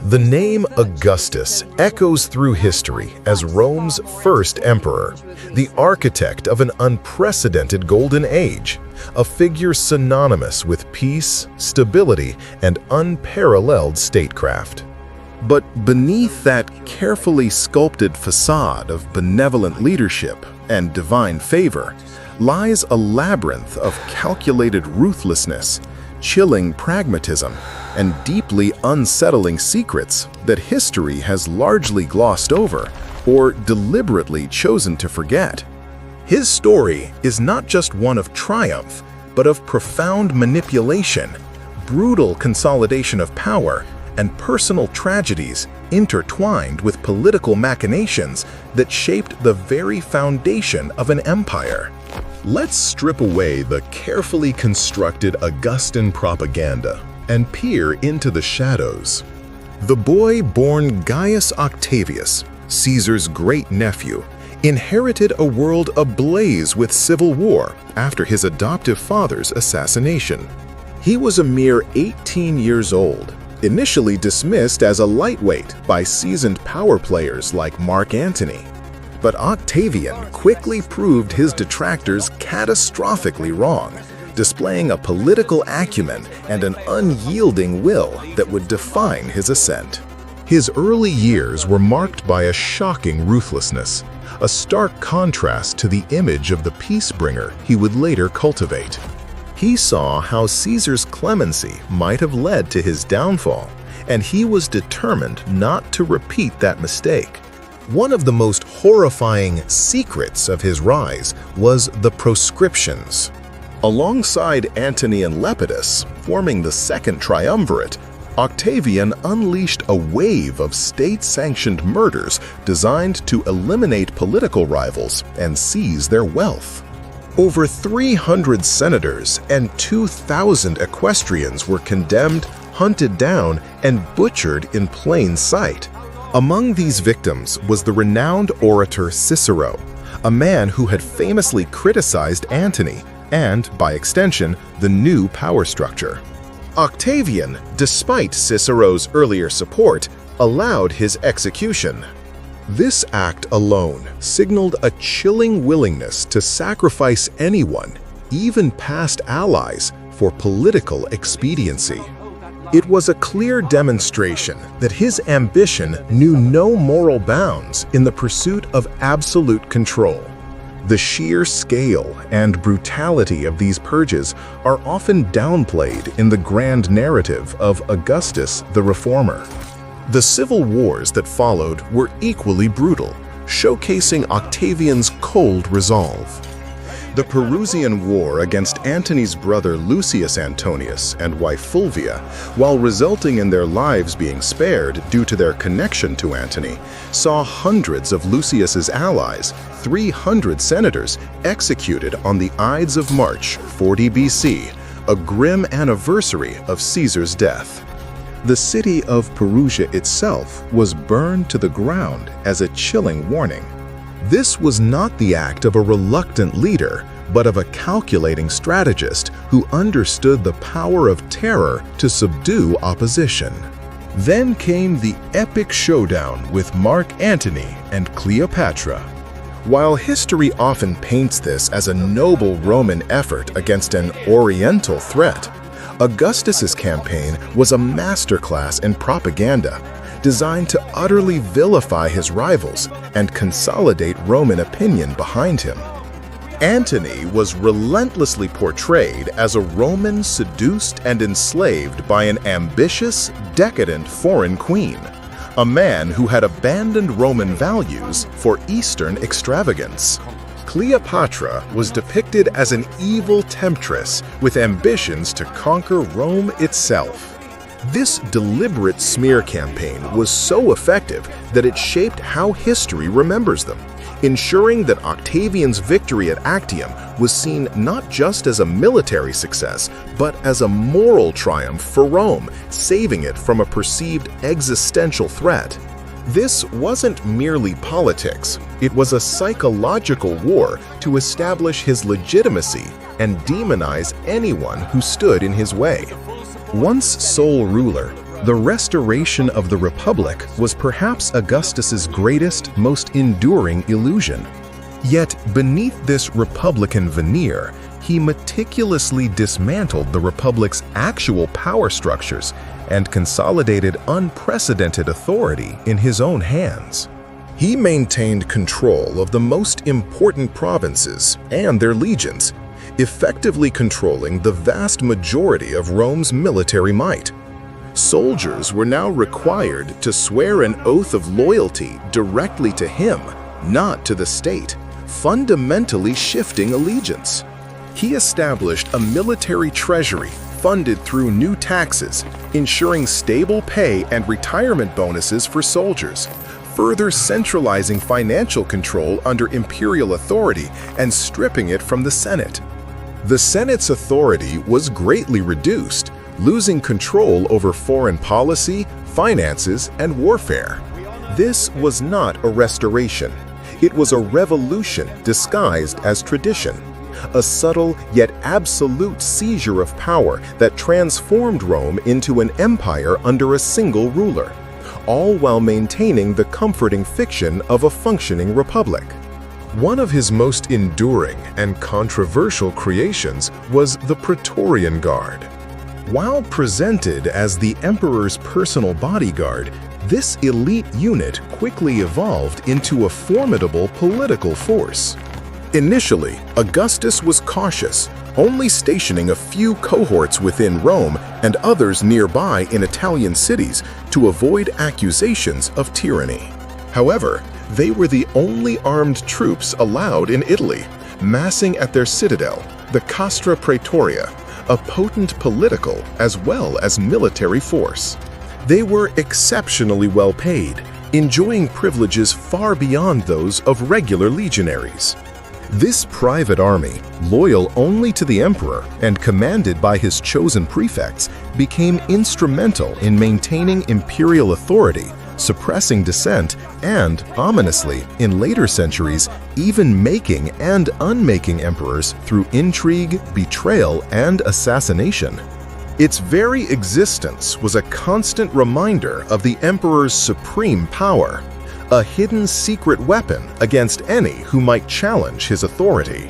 The name Augustus echoes through history as Rome's first emperor, the architect of an unprecedented golden age, a figure synonymous with peace, stability, and unparalleled statecraft. But beneath that carefully sculpted facade of benevolent leadership and divine favor lies a labyrinth of calculated ruthlessness, chilling pragmatism, and deeply unsettling secrets that history has largely glossed over or deliberately chosen to forget. His story is not just one of triumph, but of profound manipulation, brutal consolidation of power, and personal tragedies intertwined with political machinations that shaped the very foundation of an empire. Let's strip away the carefully constructed Augustan propaganda and peer into the shadows. The boy born Gaius Octavius, Caesar's great-nephew, inherited a world ablaze with civil war after his adoptive father's assassination. He was a mere 18 years old, initially dismissed as a lightweight by seasoned power players like Mark Antony. But Octavian quickly proved his detractors catastrophically wrong, displaying a political acumen and an unyielding will that would define his ascent. His early years were marked by a shocking ruthlessness, a stark contrast to the image of the peacebringer he would later cultivate. He saw how Caesar's clemency might have led to his downfall, and he was determined not to repeat that mistake. One of the most horrifying secrets of his rise was the proscriptions. Alongside Antony and Lepidus, forming the second triumvirate, Octavian unleashed a wave of state-sanctioned murders designed to eliminate political rivals and seize their wealth. Over 300 senators and 2,000 equestrians were condemned, hunted down, and butchered in plain sight. Among these victims was the renowned orator Cicero, a man who had famously criticized Antony and, by extension, the new power structure. Octavian, despite Cicero's earlier support, allowed his execution. This act alone signaled a chilling willingness to sacrifice anyone, even past allies, for political expediency. It was a clear demonstration that his ambition knew no moral bounds in the pursuit of absolute control. The sheer scale and brutality of these purges are often downplayed in the grand narrative of Augustus the Reformer. The civil wars that followed were equally brutal, showcasing Octavian's cold resolve. The Perusian War against Antony's brother Lucius Antonius and wife Fulvia, while resulting in their lives being spared due to their connection to Antony, saw hundreds of Lucius's allies, 300 senators, executed on the Ides of March 40 BC, a grim anniversary of Caesar's death. The city of Perugia itself was burned to the ground as a chilling warning. This was not the act of a reluctant leader, but of a calculating strategist who understood the power of terror to subdue opposition. Then came the epic showdown with Mark Antony and Cleopatra. While history often paints this as a noble Roman effort against an Oriental threat, Augustus's campaign was a masterclass in propaganda, designed to utterly vilify his rivals and consolidate Roman opinion behind him. Antony was relentlessly portrayed as a Roman seduced and enslaved by an ambitious, decadent foreign queen, a man who had abandoned Roman values for Eastern extravagance. Cleopatra was depicted as an evil temptress with ambitions to conquer Rome itself. This deliberate smear campaign was so effective that it shaped how history remembers them, ensuring that Octavian's victory at Actium was seen not just as a military success, but as a moral triumph for Rome, saving it from a perceived existential threat. This wasn't merely politics, it was a psychological war to establish his legitimacy and demonize anyone who stood in his way. Once sole ruler, The restoration of the Republic was perhaps Augustus's greatest, most enduring illusion. Yet, beneath this Republican veneer, he meticulously dismantled the Republic's actual power structures and consolidated unprecedented authority in his own hands. He maintained control of the most important provinces and their legions, effectively controlling the vast majority of Rome's military might. Soldiers were now required to swear an oath of loyalty directly to him, not to the state, fundamentally shifting allegiance. He established a military treasury funded through new taxes, ensuring stable pay and retirement bonuses for soldiers, further centralizing financial control under imperial authority and stripping it from the Senate. The Senate's authority was greatly reduced, losing control over foreign policy, finances, and warfare. This was not a restoration. It was a revolution disguised as tradition, a subtle yet absolute seizure of power that transformed Rome into an empire under a single ruler, all while maintaining the comforting fiction of a functioning republic. One of his most enduring and controversial creations was the Praetorian Guard. While presented as the emperor's personal bodyguard, this elite unit quickly evolved into a formidable political force. Initially, Augustus was cautious, only stationing a few cohorts within Rome and others nearby in Italian cities to avoid accusations of tyranny. However, they were the only armed troops allowed in Italy, massing at their citadel, the Castra Praetoria, a potent political as well as military force. They were exceptionally well paid, enjoying privileges far beyond those of regular legionaries. This private army, loyal only to the emperor and commanded by his chosen prefects, became instrumental in maintaining imperial authority, suppressing dissent, and, ominously, in later centuries, even making and unmaking emperors through intrigue, betrayal, and assassination. Its very existence was a constant reminder of the emperor's supreme power, a hidden secret weapon against any who might challenge his authority.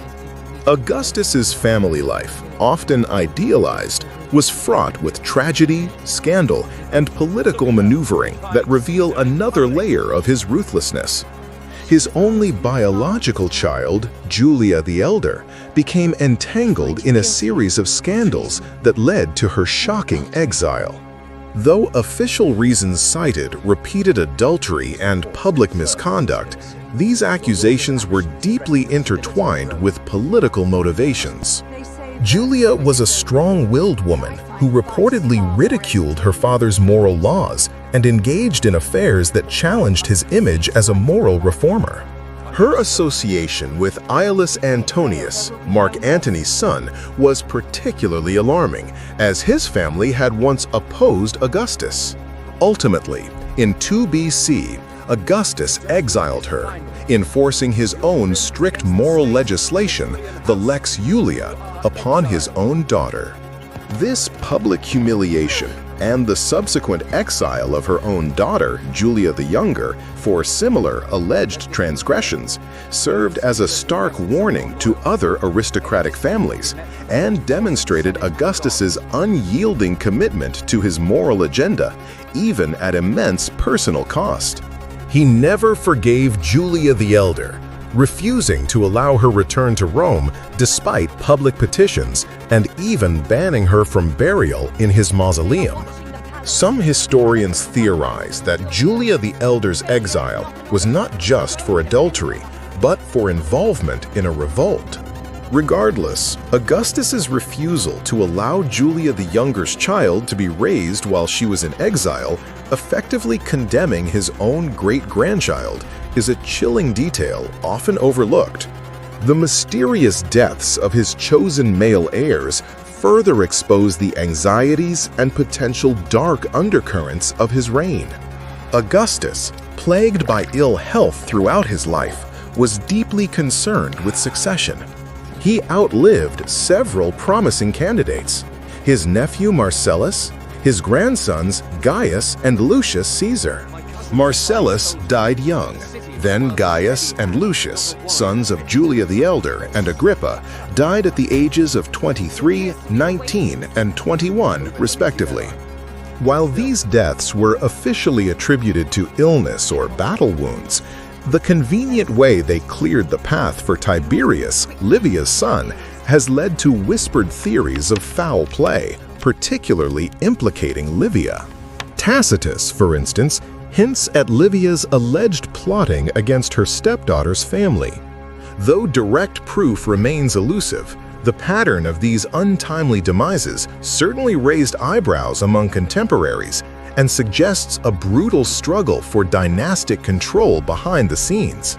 Augustus's family life, often idealized, was fraught with tragedy, scandal, and political maneuvering that reveal another layer of his ruthlessness. His only biological child, Julia the Elder, became entangled in a series of scandals that led to her shocking exile. Though official reasons cited repeated adultery and public misconduct, these accusations were deeply intertwined with political motivations. Julia was a strong-willed woman who reportedly ridiculed her father's moral laws and engaged in affairs that challenged his image as a moral reformer. Her association with Aulus Antonius, Mark Antony's son, was particularly alarming, as his family had once opposed Augustus. Ultimately, in 2 BC, Augustus exiled her, enforcing his own strict moral legislation, the Lex Julia, upon his own daughter. This public humiliation and the subsequent exile of her own daughter, Julia the Younger, for similar alleged transgressions, served as a stark warning to other aristocratic families and demonstrated Augustus's unyielding commitment to his moral agenda, even at immense personal cost. He never forgave Julia the Elder, refusing to allow her return to Rome despite public petitions and even banning her from burial in his mausoleum. Some historians theorize that Julia the Elder's exile was not just for adultery, but for involvement in a revolt. Regardless, Augustus's refusal to allow Julia the Younger's child to be raised while she was in exile, effectively condemning his own great-grandchild, is a chilling detail often overlooked. The mysterious deaths of his chosen male heirs further expose the anxieties and potential dark undercurrents of his reign. Augustus, plagued by ill health throughout his life, was deeply concerned with succession. He outlived several promising candidates: his nephew Marcellus, his grandsons Gaius and Lucius Caesar. Marcellus died young. Then Gaius and Lucius, sons of Julia the Elder and Agrippa, died at the ages of 23, 19, and 21, respectively. While these deaths were officially attributed to illness or battle wounds, the convenient way they cleared the path for Tiberius, Livia's son, has led to whispered theories of foul play, particularly implicating Livia. Tacitus, for instance, hints at Livia's alleged plotting against her stepdaughter's family. Though direct proof remains elusive, the pattern of these untimely demises certainly raised eyebrows among contemporaries and suggests a brutal struggle for dynastic control behind the scenes.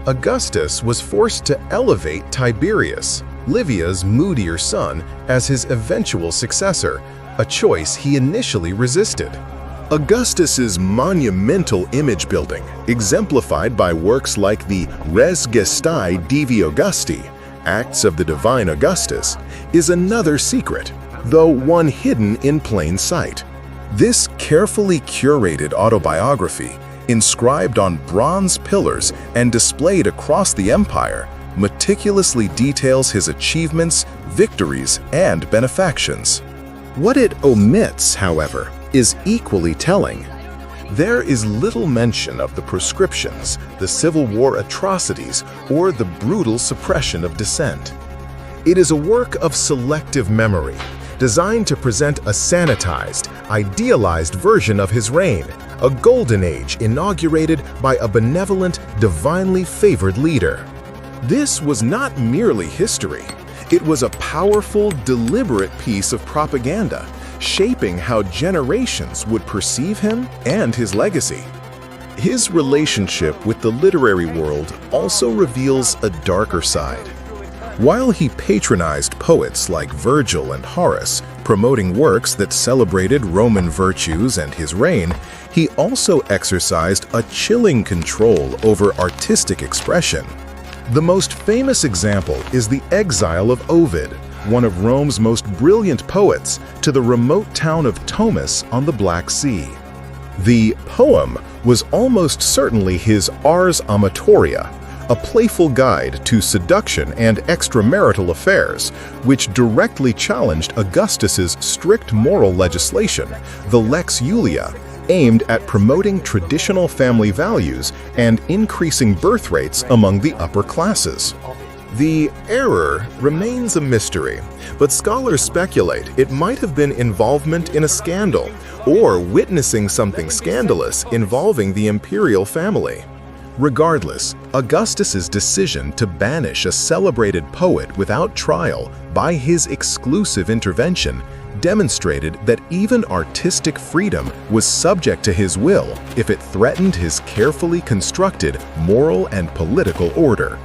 Augustus was forced to elevate Tiberius, Livia's moodier son, as his eventual successor, a choice he initially resisted. Augustus's monumental image building, exemplified by works like the Res Gestae Divi Augusti, Acts of the Divine Augustus, is another secret, though one hidden in plain sight. This carefully curated autobiography, inscribed on bronze pillars and displayed across the empire, meticulously details his achievements, victories, and benefactions. What it omits, however, is equally telling. There is little mention of the proscriptions, the Civil War atrocities, or the brutal suppression of dissent. It is a work of selective memory, designed to present a sanitized, idealized version of his reign, a golden age inaugurated by a benevolent, divinely favored leader. This was not merely history. It was a powerful, deliberate piece of propaganda, shaping how generations would perceive him and his legacy. His relationship with the literary world also reveals a darker side. While he patronized poets like Virgil and Horace, promoting works that celebrated Roman virtues and his reign, he also exercised a chilling control over artistic expression. The most famous example is the exile of Ovid, one of Rome's most brilliant poets, to the remote town of Tomis on the Black Sea. The poem was almost certainly his Ars Amatoria, a playful guide to seduction and extramarital affairs, which directly challenged Augustus's strict moral legislation, the Lex Julia, aimed at promoting traditional family values and increasing birth rates among the upper classes. The error remains a mystery, but scholars speculate it might have been involvement in a scandal or witnessing something scandalous involving the imperial family. Regardless, Augustus's decision to banish a celebrated poet without trial by his exclusive intervention demonstrated that even artistic freedom was subject to his will if it threatened his carefully constructed moral and political order.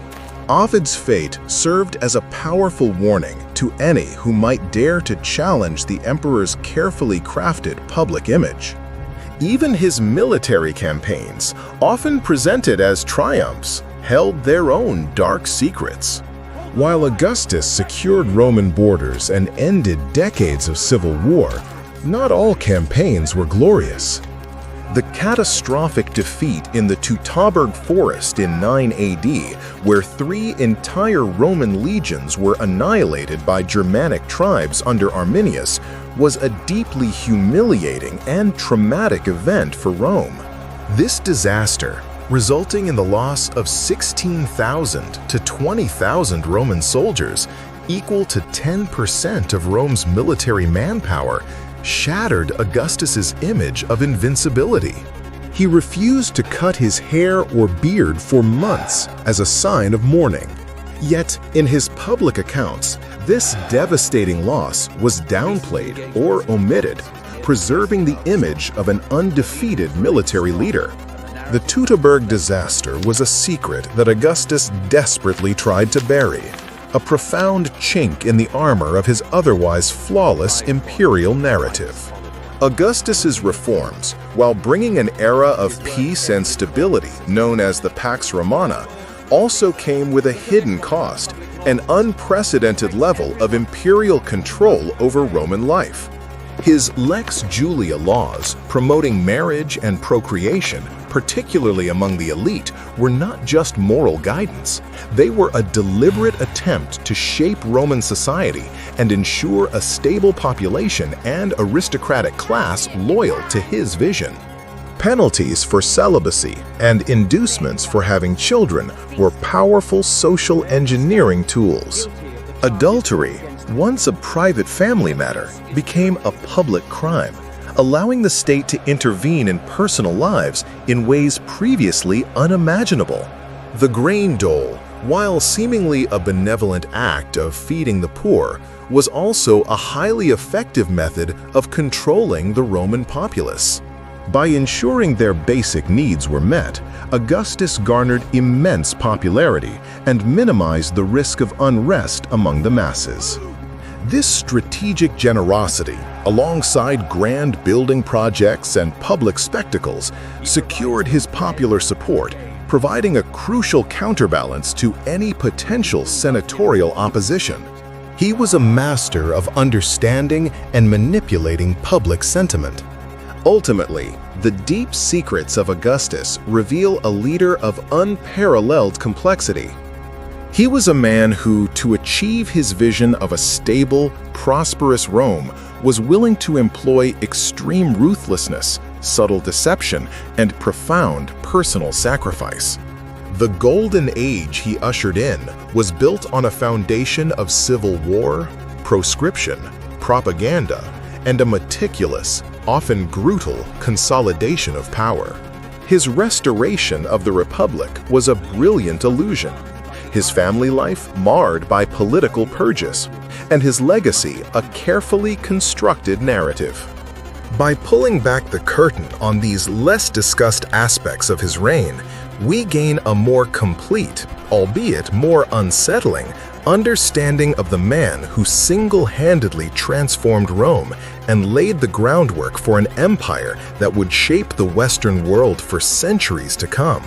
Ovid's fate served as a powerful warning to any who might dare to challenge the emperor's carefully crafted public image. Even his military campaigns, often presented as triumphs, held their own dark secrets. While Augustus secured Roman borders and ended decades of civil war, not all campaigns were glorious. The catastrophic defeat in the Teutoburg Forest in 9 AD, where 3 entire Roman legions were annihilated by Germanic tribes under Arminius, was a deeply humiliating and traumatic event for Rome. This disaster, resulting in the loss of 16,000 to 20,000 Roman soldiers, equal to 10% of Rome's military manpower, shattered Augustus's image of invincibility. He refused to cut his hair or beard for months as a sign of mourning. Yet, in his public accounts, this devastating loss was downplayed or omitted, preserving the image of an undefeated military leader. The Teutoburg disaster was a secret that Augustus desperately tried to bury, a profound chink in the armor of his otherwise flawless imperial narrative. Augustus's reforms, while bringing an era of peace and stability known as the Pax Romana, also came with a hidden cost, an unprecedented level of imperial control over Roman life. His Lex Julia laws, promoting marriage and procreation, particularly among the elite, were not just moral guidance. They were a deliberate attempt to shape Roman society and ensure a stable population and aristocratic class loyal to his vision. Penalties for celibacy and inducements for having children were powerful social engineering tools. Adultery, once a private family matter, became a public crime, allowing the state to intervene in personal lives in ways previously unimaginable. The grain dole, while seemingly a benevolent act of feeding the poor, was also a highly effective method of controlling the Roman populace. By ensuring their basic needs were met, Augustus garnered immense popularity and minimized the risk of unrest among the masses. This strategic generosity, alongside grand building projects and public spectacles, secured his popular support, providing a crucial counterbalance to any potential senatorial opposition. He was a master of understanding and manipulating public sentiment. Ultimately, the deep secrets of Augustus reveal a leader of unparalleled complexity. He was a man who, to achieve his vision of a stable, prosperous Rome, was willing to employ extreme ruthlessness, subtle deception, and profound personal sacrifice. The golden age he ushered in was built on a foundation of civil war, proscription, propaganda, and a meticulous, often brutal, consolidation of power. His restoration of the Republic was a brilliant illusion, his family life marred by political purges, and his legacy a carefully constructed narrative. By pulling back the curtain on these less discussed aspects of his reign, we gain a more complete, albeit more unsettling, understanding of the man who single-handedly transformed Rome and laid the groundwork for an empire that would shape the Western world for centuries to come.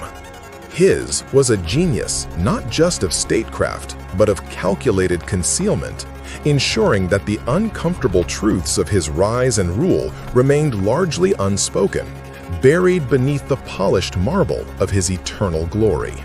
His was a genius not just of statecraft, but of calculated concealment, ensuring that the uncomfortable truths of his rise and rule remained largely unspoken, buried beneath the polished marble of his eternal glory.